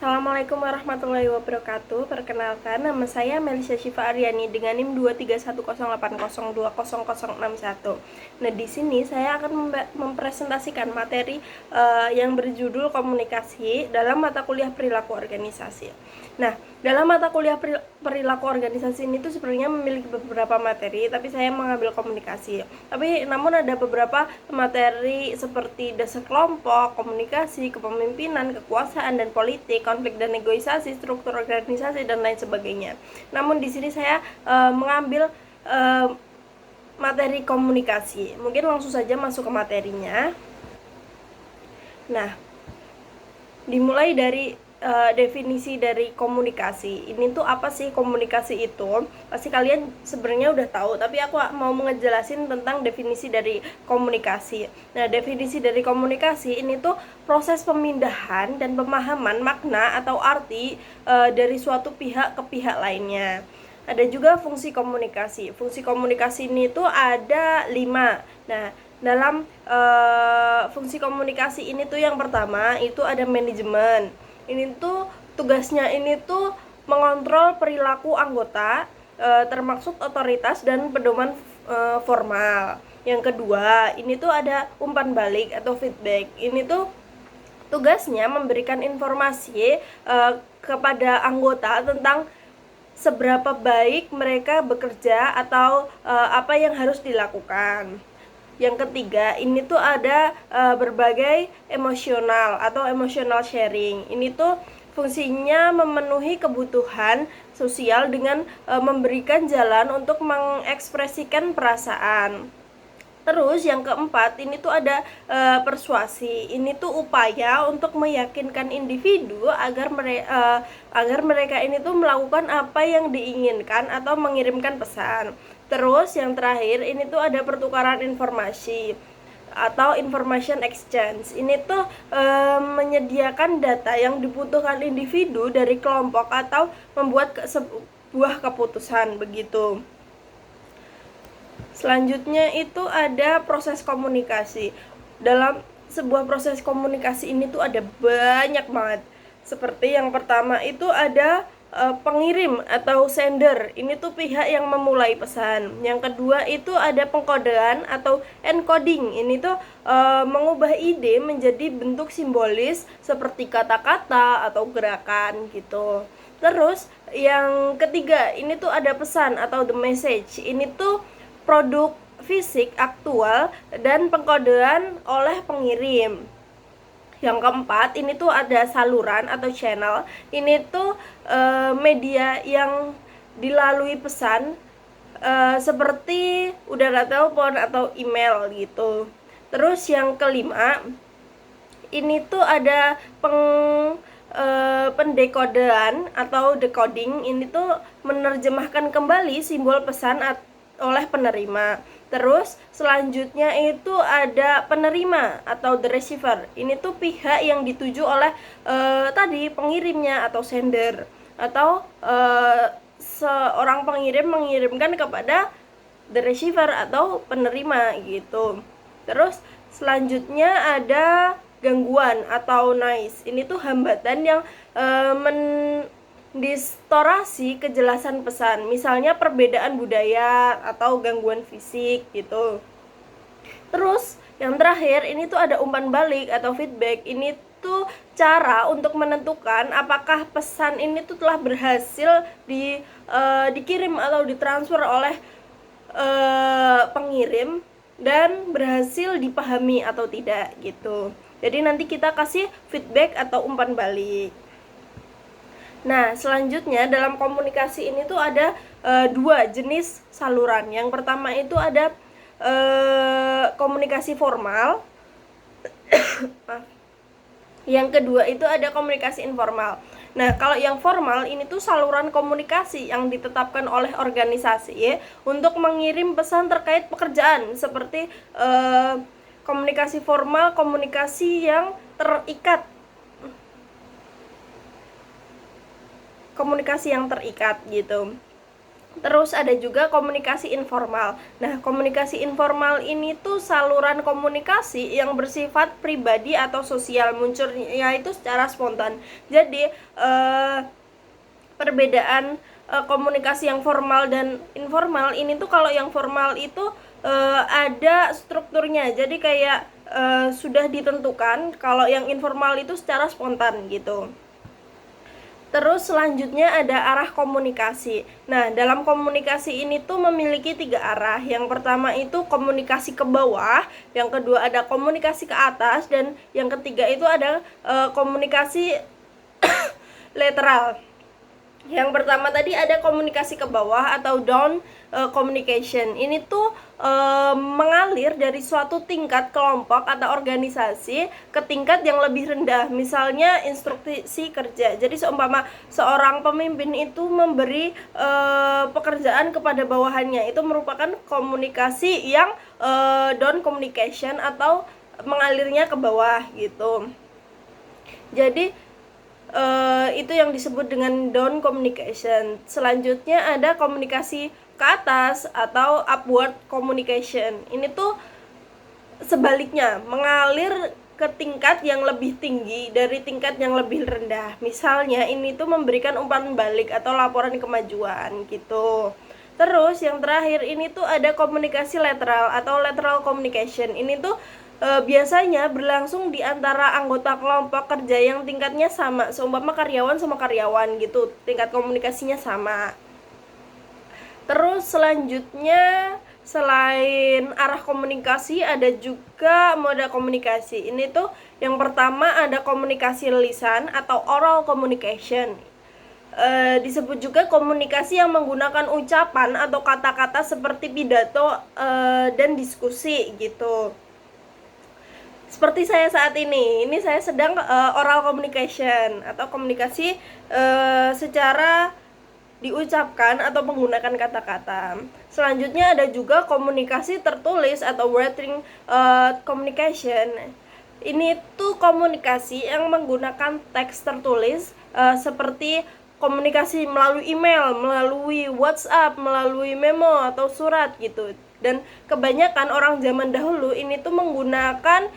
Assalamualaikum warahmatullahi wabarakatuh. Perkenalkan, nama saya Melisha Syifa Aryani dengan NIM 23108020061. Nah, di sini saya akan mempresentasikan materi yang berjudul komunikasi dalam mata kuliah perilaku organisasi. Nah, dalam mata kuliah perilaku organisasi ini tuh sebenarnya memiliki beberapa materi, tapi saya mengambil komunikasi. Tapi namun ada beberapa materi seperti dasar kelompok, komunikasi, kepemimpinan, kekuasaan dan politik, konflik dan negosiasi, struktur organisasi dan lain sebagainya. Namun di sini saya mengambil materi komunikasi. Mungkin langsung saja masuk ke materinya. Nah, dimulai dari definisi dari komunikasi. Ini tuh apa sih komunikasi itu? Pasti kalian sebenarnya udah tahu, tapi aku mau ngejelasin tentang definisi dari komunikasi. Nah, definisi dari komunikasi ini tuh proses pemindahan dan pemahaman makna atau arti dari suatu pihak ke pihak lainnya. Ada juga fungsi komunikasi. Fungsi komunikasi ini tuh ada 5. Nah, dalam fungsi komunikasi ini tuh yang pertama itu ada manajemen. Ini tuh tugasnya ini tuh mengontrol perilaku anggota, termasuk otoritas dan pedoman formal. Yang kedua, ini tuh ada umpan balik atau feedback. Ini tuh tugasnya memberikan informasi kepada anggota tentang seberapa baik mereka bekerja atau apa yang harus dilakukan. Yang ketiga, ini tuh ada berbagai emosional atau emotional sharing. Ini tuh fungsinya memenuhi kebutuhan sosial dengan memberikan jalan untuk mengekspresikan perasaan. Terus yang keempat, ini tuh ada persuasi. Ini tuh upaya untuk meyakinkan individu agar mereka ini tuh melakukan apa yang diinginkan atau mengirimkan pesan. Terus yang terakhir, ini tuh ada pertukaran informasi atau information exchange. Ini tuh menyediakan data yang dibutuhkan individu dari kelompok atau membuat sebuah keputusan begitu. Selanjutnya itu ada proses komunikasi. Dalam sebuah proses komunikasi ini tuh ada banyak banget. Seperti yang pertama itu ada pengirim atau sender. Ini tuh pihak yang memulai pesan. Yang kedua itu ada pengkodean atau encoding. Ini tuh mengubah ide menjadi bentuk simbolis seperti kata-kata atau gerakan gitu. Terus yang ketiga ini tuh ada pesan atau the message. Ini tuh produk fisik aktual dan pengkodean oleh pengirim. Yang keempat, ini tuh ada saluran atau channel. Ini tuh media yang dilalui pesan seperti udara telepon atau email gitu. Terus yang kelima, ini tuh ada pendekodean atau decoding. Ini tuh menerjemahkan kembali simbol pesan oleh penerima. Terus selanjutnya itu ada penerima atau the receiver. Ini tuh pihak yang dituju oleh tadi pengirimnya atau sender, atau seorang pengirim mengirimkan kepada the receiver atau penerima gitu. Terus selanjutnya ada gangguan atau noise. Ini tuh hambatan yang distorasi kejelasan pesan, misalnya perbedaan budaya atau gangguan fisik gitu. Terus yang terakhir ini tuh ada umpan balik atau feedback. Ini tuh cara untuk menentukan apakah pesan ini tuh telah berhasil dikirim atau ditransfer oleh pengirim dan berhasil dipahami atau tidak gitu. Jadi nanti kita kasih feedback atau umpan balik. Nah, selanjutnya dalam komunikasi ini tuh ada 2 jenis saluran. Yang pertama itu ada komunikasi formal. Yang kedua itu ada komunikasi informal. Nah, kalau yang formal ini tuh saluran komunikasi yang ditetapkan oleh organisasi untuk mengirim pesan terkait pekerjaan, seperti komunikasi formal, komunikasi yang terikat. Komunikasi yang terikat gitu. Terus ada juga komunikasi informal. Nah, komunikasi informal ini tuh saluran komunikasi yang bersifat pribadi atau sosial, munculnya itu secara spontan. Jadi perbedaan komunikasi yang formal dan informal ini tuh, kalau yang formal itu ada strukturnya, jadi kayak sudah ditentukan. Kalau yang informal itu secara spontan gitu. Terus selanjutnya ada arah komunikasi. Nah, dalam komunikasi ini tuh memiliki 3 arah. Yang pertama itu komunikasi ke bawah, yang kedua ada komunikasi ke atas, dan yang ketiga itu ada komunikasi lateral. Yang pertama tadi ada komunikasi ke bawah atau down communication. Ini tuh mengalir dari suatu tingkat kelompok atau organisasi ke tingkat yang lebih rendah. Misalnya instruksi kerja. Jadi seumpama seorang pemimpin itu memberi pekerjaan kepada bawahannya, itu merupakan komunikasi yang down communication atau mengalirnya ke bawah gitu. Jadi itu yang disebut dengan down communication. Selanjutnya ada komunikasi ke atas atau upward communication. Ini tuh sebaliknya, mengalir ke tingkat yang lebih tinggi dari tingkat yang lebih rendah. Misalnya ini tuh memberikan umpan balik atau laporan kemajuan gitu. Terus yang terakhir ini tuh ada komunikasi lateral atau lateral communication. Ini tuh biasanya berlangsung di antara anggota kelompok kerja yang tingkatnya sama, seumpama karyawan sama karyawan gitu, tingkat komunikasinya sama. Terus selanjutnya, selain arah komunikasi ada juga moda komunikasi. Ini tuh yang pertama ada komunikasi lisan atau oral communication. Disebut juga komunikasi yang menggunakan ucapan atau kata-kata seperti pidato dan diskusi gitu. Seperti saya saat ini saya sedang oral communication atau komunikasi secara diucapkan atau menggunakan kata-kata. Selanjutnya ada juga komunikasi tertulis atau written communication. Ini tuh komunikasi yang menggunakan teks tertulis seperti komunikasi melalui email, melalui WhatsApp, melalui memo atau surat gitu. Dan kebanyakan orang zaman dahulu ini tuh menggunakan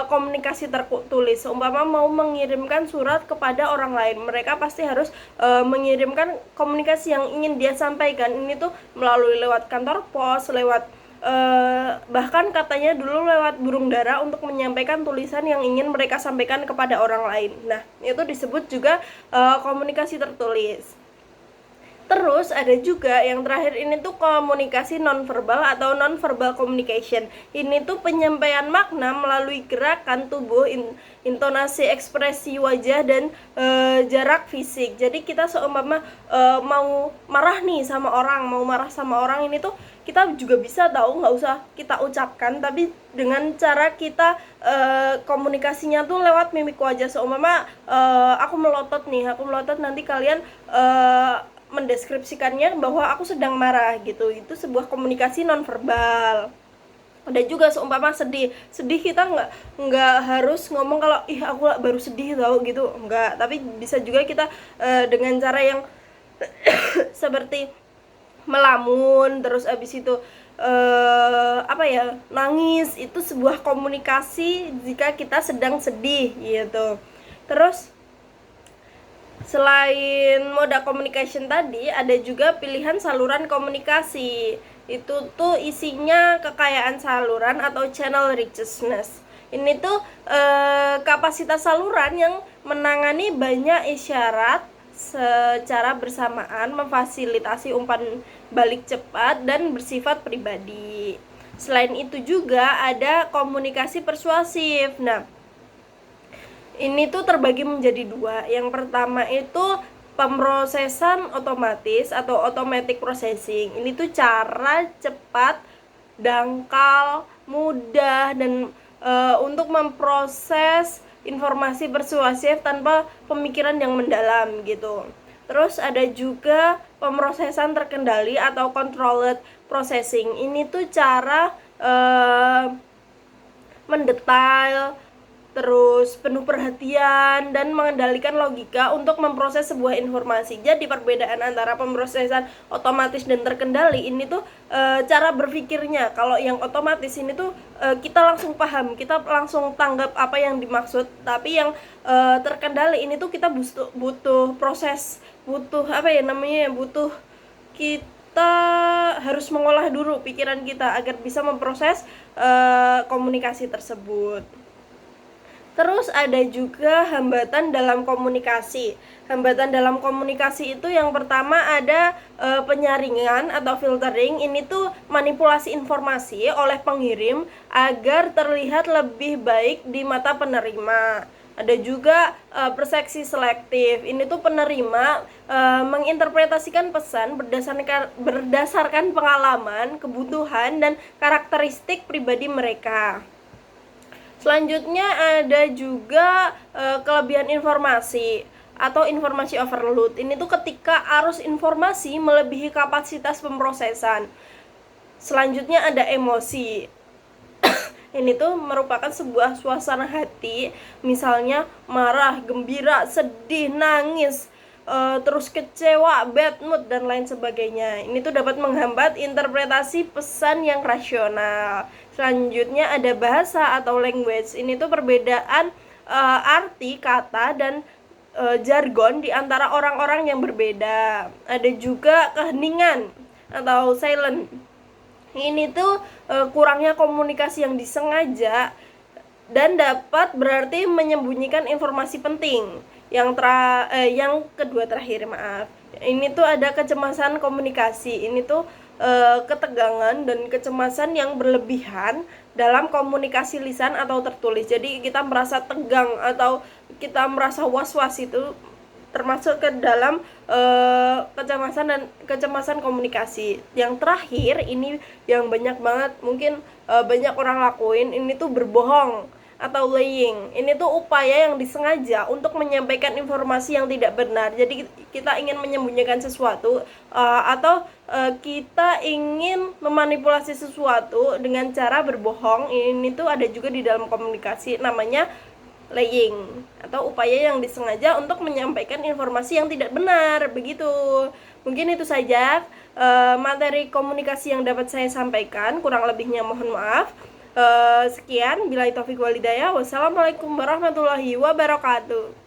komunikasi tertulis. Umpama mau mengirimkan surat kepada orang lain, mereka pasti harus mengirimkan komunikasi yang ingin dia sampaikan. Ini tuh melalui lewat kantor pos, lewat bahkan katanya dulu lewat burung dara untuk menyampaikan tulisan yang ingin mereka sampaikan kepada orang lain. Nah, itu disebut juga komunikasi tertulis. Terus ada juga yang terakhir ini tuh komunikasi nonverbal atau nonverbal communication. Ini tuh penyampaian makna melalui gerakan tubuh, intonasi, ekspresi wajah, dan jarak fisik. Jadi kita seumpama mau marah nih sama orang, mau marah sama orang, ini tuh kita juga bisa tahu, nggak usah kita ucapkan, tapi dengan cara kita komunikasinya tuh lewat mimik wajah. Seumpama aku melotot nih, nanti kalian mendeskripsikannya bahwa aku sedang marah gitu. Itu sebuah komunikasi nonverbal. Ada juga seumpama sedih kita nggak harus ngomong kalau ih aku baru sedih tau gitu, enggak, tapi bisa juga kita dengan cara yang seperti melamun, terus abis itu nangis. Itu sebuah komunikasi jika kita sedang sedih gitu. Terus selain moda communication tadi, ada juga pilihan saluran komunikasi. Itu tuh isinya kekayaan saluran atau channel richness. Ini tuh kapasitas saluran yang menangani banyak isyarat secara bersamaan, memfasilitasi umpan balik cepat dan bersifat pribadi. Selain itu juga ada komunikasi persuasif. Nah, ini tuh terbagi menjadi 2. Yang pertama itu pemrosesan otomatis atau automatic processing. Ini tuh cara cepat, dangkal, mudah, dan untuk memproses informasi persuasif tanpa pemikiran yang mendalam gitu. Terus ada juga pemrosesan terkendali atau controlled processing. Ini tuh cara mendetail, terus penuh perhatian dan mengendalikan logika untuk memproses sebuah informasi. Jadi perbedaan antara pemrosesan otomatis dan terkendali ini tuh cara berpikirnya. Kalau yang otomatis ini tuh kita langsung paham, kita langsung tanggap apa yang dimaksud. Tapi yang terkendali ini tuh kita butuh proses, butuh butuh kita harus mengolah dulu pikiran kita agar bisa memproses komunikasi tersebut. Terus ada juga hambatan dalam komunikasi. Hambatan dalam komunikasi itu yang pertama ada penyaringan atau filtering. Ini tuh manipulasi informasi oleh pengirim agar terlihat lebih baik di mata penerima. Ada juga persepsi selektif. Ini tuh penerima menginterpretasikan pesan berdasarkan pengalaman, kebutuhan, dan karakteristik pribadi mereka. Selanjutnya ada juga kelebihan informasi atau informasi overload. Ini tuh ketika arus informasi melebihi kapasitas pemrosesan. Selanjutnya ada emosi. Ini tuh merupakan sebuah suasana hati, misalnya marah, gembira, sedih, nangis, terus kecewa, bad mood, dan lain sebagainya. Ini tuh dapat menghambat interpretasi pesan yang rasional. Selanjutnya ada bahasa atau language. Ini tuh perbedaan arti kata dan jargon di antara orang-orang yang berbeda. Ada juga keheningan atau silent. Ini tuh kurangnya komunikasi yang disengaja dan dapat berarti menyembunyikan informasi penting. Yang kedua terakhir, maaf. Ini tuh ada kecemasan komunikasi. Ini tuh ketegangan dan kecemasan yang berlebihan dalam komunikasi lisan atau tertulis. Jadi kita merasa tegang atau kita merasa was-was, itu termasuk ke dalam kecemasan komunikasi. Yang terakhir ini yang banyak banget mungkin banyak orang lakuin, ini tuh berbohong atau lying. Ini tuh upaya yang disengaja untuk menyampaikan informasi yang tidak benar. Jadi kita ingin menyembunyikan sesuatu atau kita ingin memanipulasi sesuatu dengan cara berbohong. Ini tuh ada juga di dalam komunikasi, namanya lying, atau upaya yang disengaja untuk menyampaikan informasi yang tidak benar, begitu. Mungkin itu saja materi komunikasi yang dapat saya sampaikan, kurang lebihnya mohon maaf. Sekian, billahi taufiq wal hidayah. Wassalamualaikum warahmatullahi wabarakatuh.